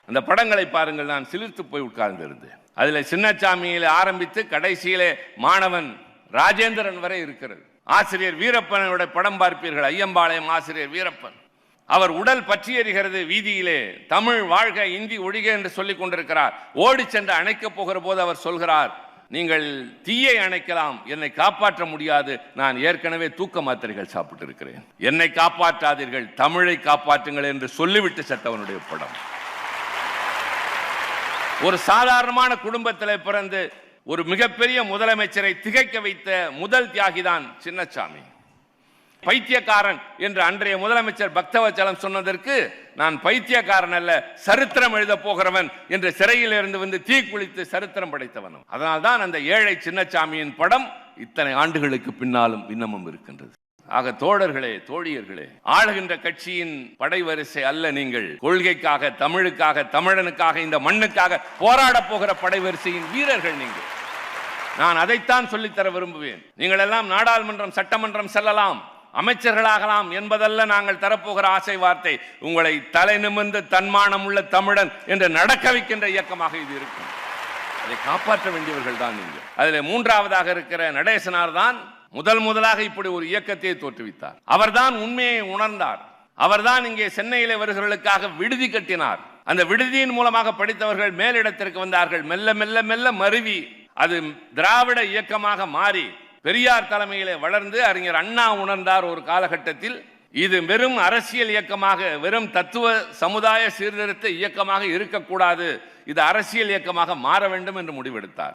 அந்த படங்களை பாருங்கள். நான் சிலிர்த்து போய் உட்கார்ந்திருந்தேன். அதில் சின்னசாமியில் ஆரம்பித்து கடைசியிலே மாணவன் ராஜேந்திரன் வரை இருக்கிறது. ஆசிரியர் வீரப்பனோட படம் பார்ப்பீர்கள். ஐயம்பாளையம் ஆசிரியர் வீரப்பன், அவர் உடல் பற்றி எறிகிறது வீதியிலே. தமிழ் வாழ்க, இந்தி ஒழிக என்று சொல்லிக் கொண்டிருக்கிறார். ஓடி சென்று அணைக்கப் போகிற போது அவர் சொல்கிறார், நீங்கள் தீயை அணைக்கலாம், என்னை காப்பாற்ற முடியாது, நான் ஏற்கனவே தூக்க மாத்திரைகள் சாப்பிட்டு இருக்கிறேன், என்னை காப்பாற்றாதீர்கள், தமிழை காப்பாற்றுங்கள் என்று சொல்லிவிட்டு செத்தவனுடைய படம். ஒரு சாதாரணமான குடும்பத்தில் பிறந்து ஒரு மிகப்பெரிய முதலமைச்சரை திகைக்க வைத்த முதல் தியாகிதான் சின்னசாமி. பைத்தியக்காரன் என்று அன்றைய முதலமைச்சர் பக்தவச்சலம் சொன்னதற்கு, நான் பைத்தியக்காரன் அல்ல, சரித்திரம் எழுத போகிறவன் என்று சிறையில் இருந்து வந்து தீக்குளித்து சரித்திரம் படைத்தவனும். அதனால்தான் அந்த ஏழை சின்னசாமியின் படம் இத்தனை ஆண்டுகளுக்கு பின்னாலும் இன்னமும் இருக்கின்றது. ஆக தோழர்களே, தோழியர்களே, ஆளுகின்ற கட்சியின் படைவரிசை அல்ல நீங்கள். கொள்கைக்காக, தமிழுக்காக, தமிழனுக்காக, இந்த மண்ணுக்காக போராட போகிற படைவரிசையின் வீரர்கள் நீங்கள். நான் அதைத்தான் சொல்லித்தர விரும்புவேன். நீங்கள் எல்லாம் நாடாளுமன்றம், சட்டமன்றம் செல்லலாம், அமைச்சர்களாகலாம் என்பதல்ல நாங்கள் தரப்போகிற ஆசை வார்த்தை. உங்களை தலை நிமிர்ந்து தன்மானம் உள்ள தமிழன் என்று நடக்க வைக்கின்ற இயக்கமாக இது இருக்கும். அதை காப்பாற்ற வேண்டியவர்கள் தான் நீங்கள். அதில் மூன்றாவதாக இருக்கிற நடேசனார் தான் முதலாக இப்படி ஒரு இயக்கத்தை தோற்றுவித்தார். அவர்தான் உண்மையை உணர்ந்தார். அவர்தான் இங்கே சென்னையிலே வருகிறவர்களுக்காக விடுதி கட்டினார். அந்த விடுதியின் மூலமாக படித்தவர்கள் மேலிடத்திற்கு வந்தார்கள். மெல்ல மெல்ல மெல்ல மருவி அது திராவிட இயக்கமாக மாறி பெரியார் தலைமையிலே வளர்ந்து அறிஞர் அண்ணா உணர்ந்தார் ஒரு காலகட்டத்தில், இது வெறும் அரசியல் இயக்கமாக, வெறும் தத்துவ சமுதாய சீர்திருத்த இயக்கமாக இருக்கக்கூடாது, இது அரசியல் இயக்கமாக மாற வேண்டும் என்று முடிவெடுத்தார்.